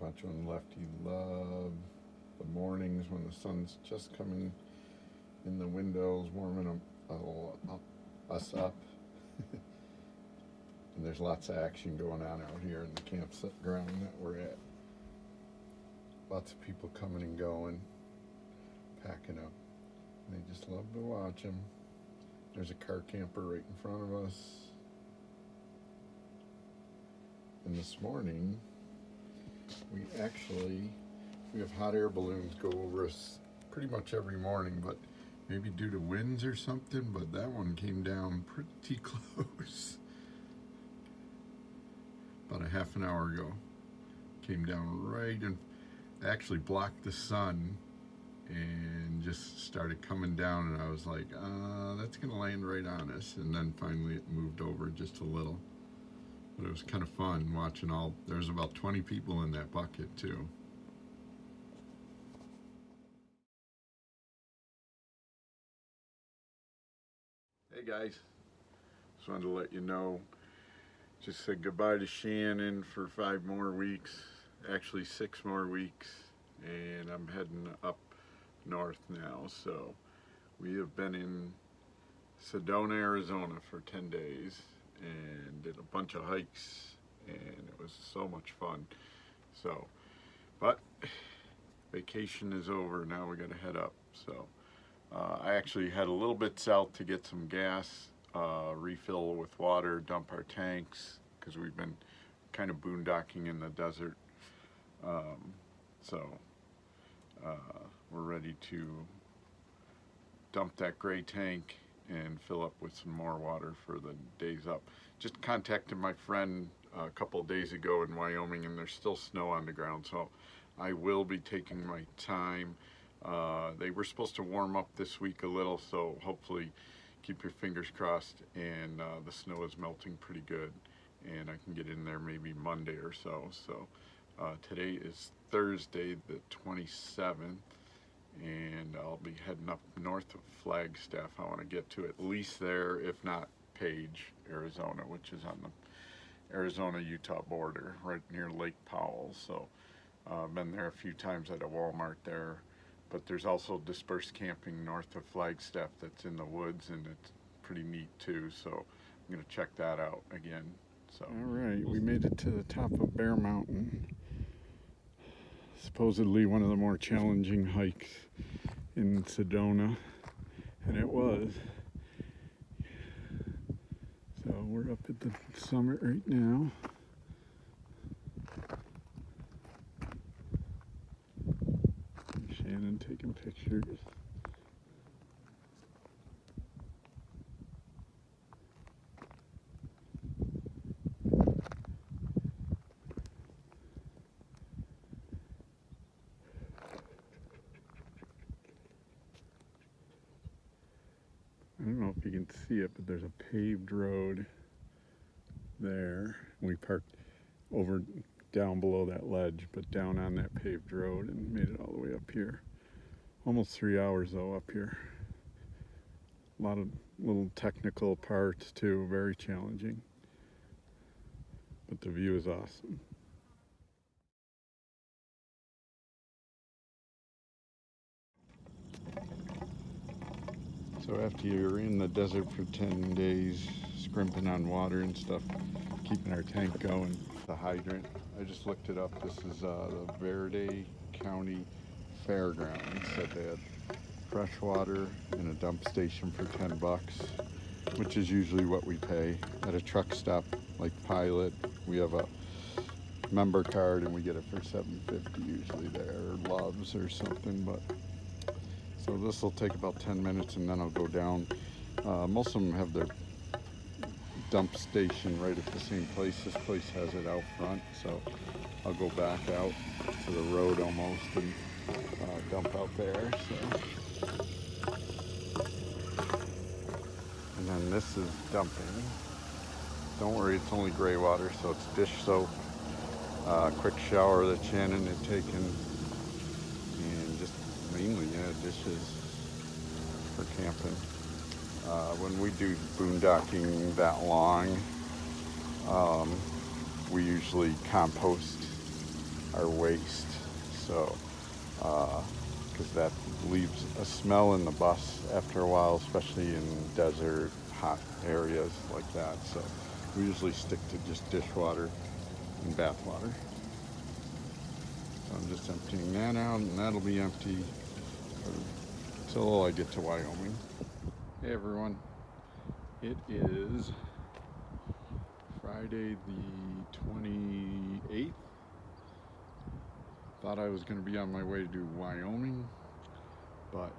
Watch on the left. You love the mornings when the sun's just coming in the windows, warming us up. And there's lots of action going on out here in the campground that we're at. Lots of people coming and going, packing up. And they just love to watch them. There's a car camper right in front of us. And this morning, we have hot air balloons go over us pretty much every morning, but maybe due to winds or something, but that one came down pretty close. About a half an hour ago. Came down right and actually blocked the sun and just started coming down, and I was like, that's gonna land right on us. And then finally it moved over just a little. But it was kind of fun watching there was about 20 people in that bucket too. Hey guys, just wanted to let you know, just said goodbye to Shannon for 5 more weeks, actually 6 more weeks, and I'm heading up north now. So we have been in Sedona, Arizona for 10 days and did a bunch of hikes, and it was so much fun. So, but vacation is over, now we gotta head up. So I actually had a little bit south to get some gas, refill with water, dump our tanks, because we've been kind of boondocking in the desert. So we're ready to dump that gray tank and fill up with some more water for the days up. Just contacted my friend a couple of days ago in Wyoming, and there's still snow on the ground, so I will be taking my time. They were supposed to warm up this week a little, so hopefully keep your fingers crossed, and the snow is melting pretty good, and I can get in there maybe Monday or so. So today is Thursday the 27th, and I'll be heading up north of Flagstaff. I want to get to at least there, if not Page, Arizona, which is on the Arizona-Utah border, right near Lake Powell. So I've been there a few times at a Walmart there, but there's also dispersed camping north of Flagstaff that's in the woods, and it's pretty neat too. So I'm going to check that out again. So all right, we made it to the top of Bear Mountain. Supposedly one of the more challenging hikes in Sedona, and it was. So we're up at the summit right now. Shannon taking pictures. I don't know if you can see it, but there's a paved road there. We parked over down below that ledge, but down on that paved road, and made it all the way up here. Almost 3 hours though up here. A lot of little technical parts too, very challenging. But the view is awesome. So after you're in the desert for 10 days, scrimping on water and stuff, keeping our tank going, the hydrant, I just looked it up. This is the Verde County Fairgrounds. Said they had fresh water and a dump station for $10, which is usually what we pay at a truck stop like Pilot. We have a member card and we get it for $7.50 usually there, or Loves or something. But so this will take about 10 minutes, and then I'll go down. Most of them have their dump station right at the same place. This place has it out front, so I'll go back out to the road almost and dump out there. So, and then this is dumping. Don't worry, it's only gray water, so it's dish soap. Quick shower that Shannon had taken, and just mainly, dishes for camping. When we do boondocking that long, we usually compost our waste. So, because that leaves a smell in the bus after a while, especially in desert, hot areas like that. So we usually stick to just dishwater and bath water. So I'm just emptying that out, and that'll be empty until I get to Wyoming. Hey everyone, it is Friday the 28th. Thought I was going to be on my way to Wyoming, but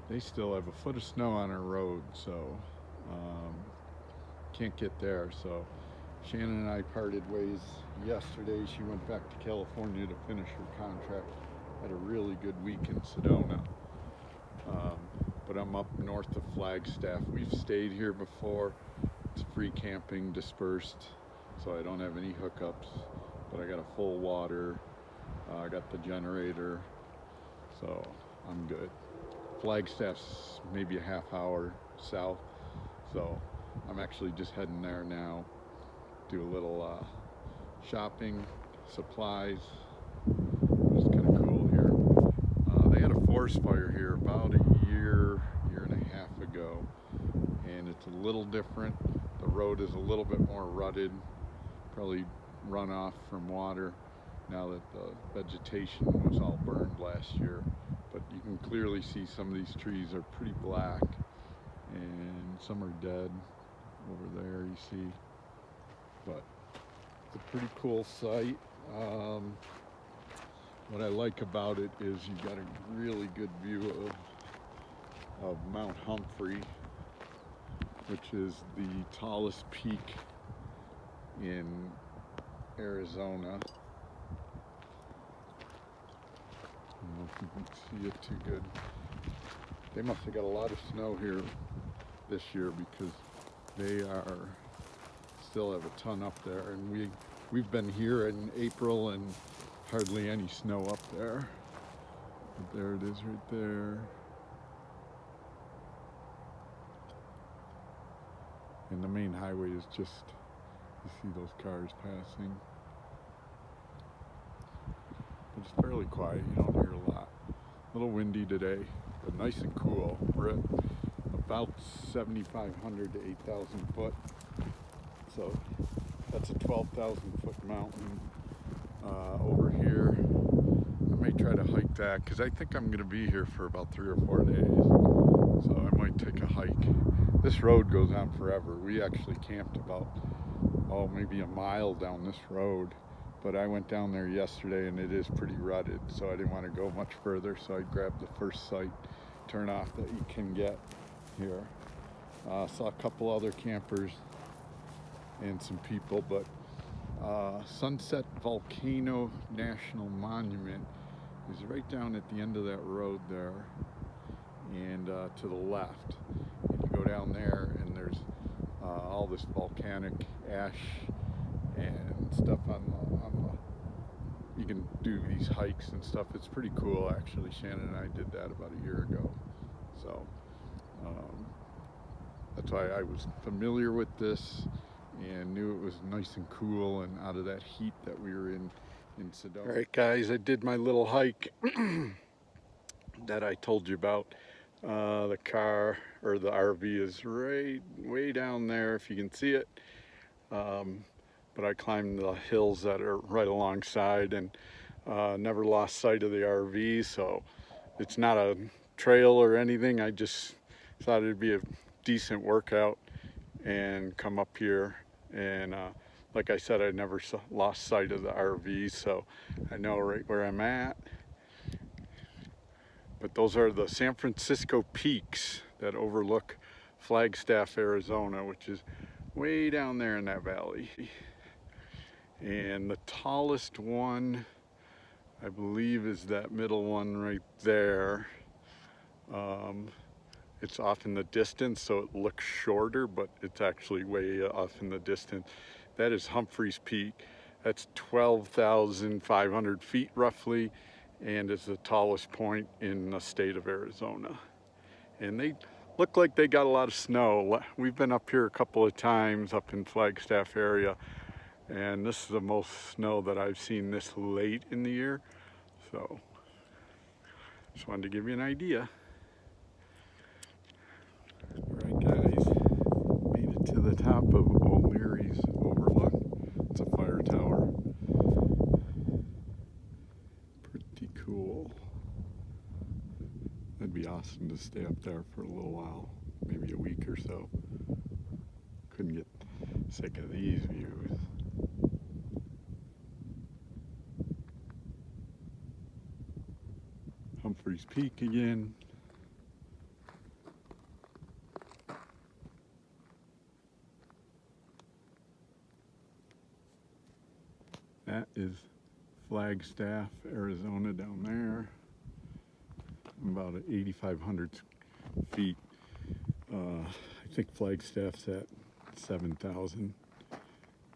they still have a foot of snow on our road, so can't get there. So Shannon and I parted ways yesterday. She went back to California to finish her contract. Had a really good week in Sedona. But I'm up north of Flagstaff. We've stayed here before. It's free camping, dispersed, so I don't have any hookups, but I got a full water. I got the generator, so I'm good. Flagstaff's maybe a half hour south, so I'm actually just heading there now. Do a little shopping, supplies. It's kind of cool here. They had a forest fire here about a year and a half ago, and it's a little different. The road is a little bit more rutted, probably runoff from water now that the vegetation was all burned last year. But you can clearly see some of these trees are pretty black, and some are dead over there, you see. But it's a pretty cool sight. What I like about it is you got a really good view of Mount Humphrey, which is the tallest peak in Arizona. I don't know if you can see it too good. They must have got a lot of snow here this year, because they still have a ton up there, and we've been here in April and hardly any snow up there. But there it is right there. And the main highway is just, you see those cars passing. But it's fairly quiet, you don't hear a lot. A little windy today, but nice and cool. We're at about 7,500 to 8,000 foot. So that's a 12,000 foot mountain over here. I may try to hike that, because I think I'm going to be here for about 3 or 4 days. So I might take a hike. This road goes on forever. We actually camped about, maybe a mile down this road. But I went down there yesterday, and it is pretty rutted, so I didn't want to go much further. So I grabbed the first site turn off that you can get here. Saw a couple other campers and some people, but Sunset Volcano National Monument is right down at the end of that road there, and to the left. And you go down there, and there's all this volcanic ash and stuff on the, you can do these hikes and stuff. It's pretty cool, actually. Shannon and I did that about a year ago. So that's why I was familiar with this and knew it was nice and cool and out of that heat that we were in Sedona. All right, guys, I did my little hike that I told you about. The car, or the RV, is right way down there, if you can see it. But I climbed the hills that are right alongside, and never lost sight of the RV, so it's not a trail or anything. I just thought it'd be a decent workout and come up here, and like I said, I never lost sight of the RV, so I know right where I'm at. But those are the San Francisco peaks that overlook Flagstaff, Arizona, which is way down there in that valley. And the tallest one, I believe, is that middle one right there. It's off in the distance, so it looks shorter, but it's actually way off in the distance. That is Humphreys Peak. That's 12,500 feet roughly, and is the tallest point in the state of Arizona. And they look like they got a lot of snow. We've been up here a couple of times up in Flagstaff area, And this is the most snow that I've seen this late in the year. So just wanted to give you an idea. Alright guys, made it to the top of O'Leary's Overlook. It's a fire tower. Pretty cool. It'd be awesome to stay up there for a little while, maybe a week or so. Couldn't get sick of these views. Humphreys Peak again. That is Flagstaff, Arizona down there. About 8,500 feet. I think Flagstaff's at 7,000.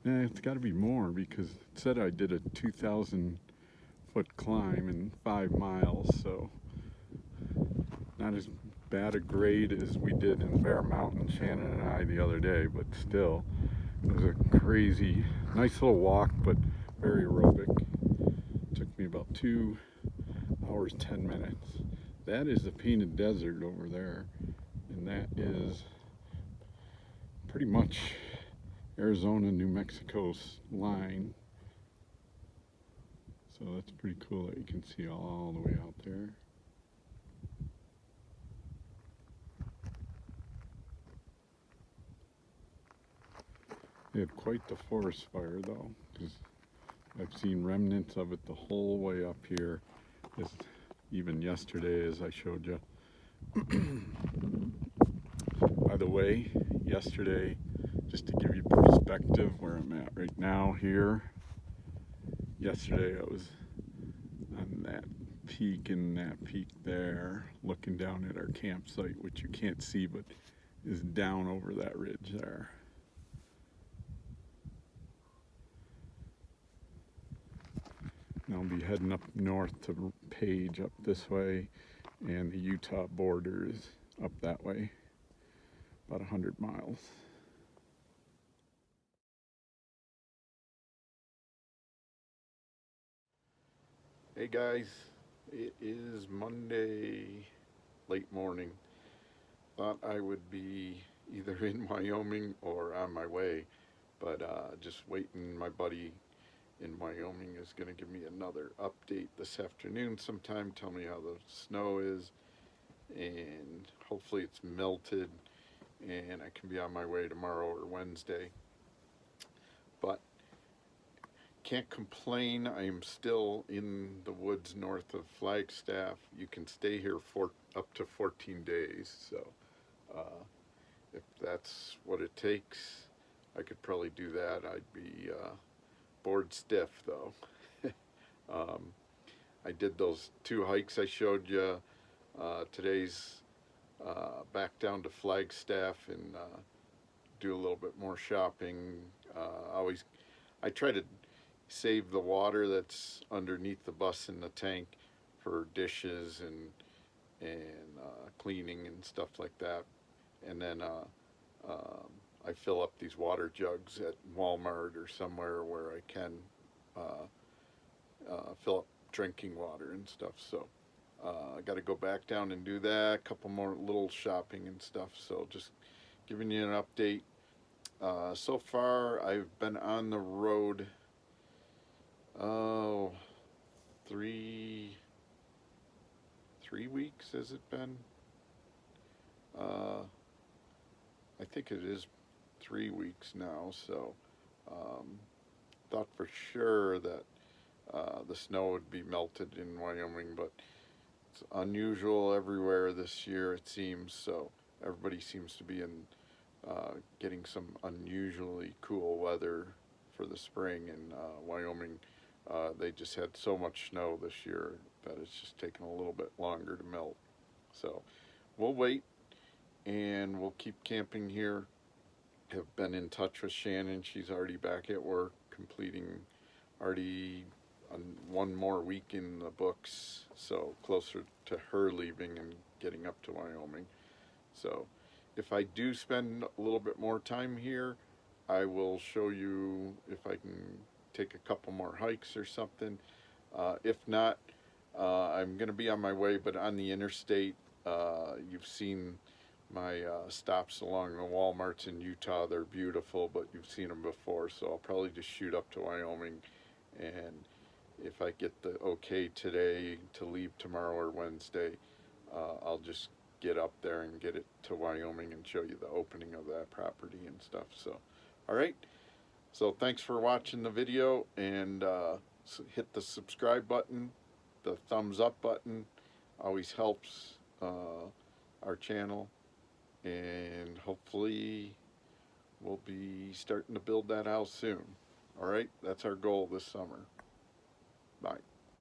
It's got to be more because it said I did a 2,000 foot climb in 5 miles, so not as bad a grade as we did in Bear Mountain, Shannon and I, the other day, but still, it was a crazy, nice little walk, but very aerobic. Took me about 2 hours, 10 minutes. That is the Painted Desert over there, and that is pretty much Arizona, New Mexico's line. So that's pretty cool that you can see all the way out there. They had quite the forest fire though, because I've seen remnants of it the whole way up here, even yesterday as I showed you. By the way, yesterday, just to give you perspective where I'm at right now here, yesterday I was on that peak and that peak there, looking down at our campsite, which you can't see but is down over that ridge there. And I'll be heading up north to Page up this way, and the Utah border is up that way, about 100 miles. Hey guys, it is Monday, late morning. Thought I would be either in Wyoming or on my way, but just waiting. My buddy in Wyoming is going to give me another update this afternoon sometime, tell me how the snow is, and hopefully it's melted and I can be on my way tomorrow or Wednesday. But can't complain. I am still in the woods north of Flagstaff. You can stay here for up to 14 days, so if that's what it takes, I could probably do that. I'd be bored stiff though. I did those 2 hikes I showed you. Today's back down to Flagstaff and do a little bit more shopping. I try to save the water that's underneath the bus in the tank for dishes and cleaning and stuff like that. And then I fill up these water jugs at Walmart or somewhere where I can fill up drinking water and stuff. So I got to go back down and do that. A couple more little shopping and stuff. So just giving you an update. So far, I've been on the road. Three weeks has it been? I think it is 3 weeks now. So thought for sure that the snow would be melted in Wyoming, but it's unusual everywhere this year, it seems. So everybody seems to be getting some unusually cool weather for the spring in Wyoming. They just had so much snow this year that it's just taken a little bit longer to melt. So we'll wait and we'll keep camping here. Have been in touch with Shannon. She's already back at work, completing already one more week in the books, so closer to her leaving and getting up to Wyoming. So if I do spend a little bit more time here, I will show you if I can take a couple more hikes or something. If not, I'm going to be on my way, but on the interstate, you've seen my stops along the Walmarts in Utah. They're beautiful, but you've seen them before, so I'll probably just shoot up to Wyoming, and if I get the okay today to leave tomorrow or Wednesday, I'll just get up there and get it to Wyoming and show you the opening of that property and stuff. So, all right. So thanks for watching the video, and hit the subscribe button, the thumbs up button. Always helps our channel, and hopefully we'll be starting to build that house soon. All right, that's our goal this summer. Bye.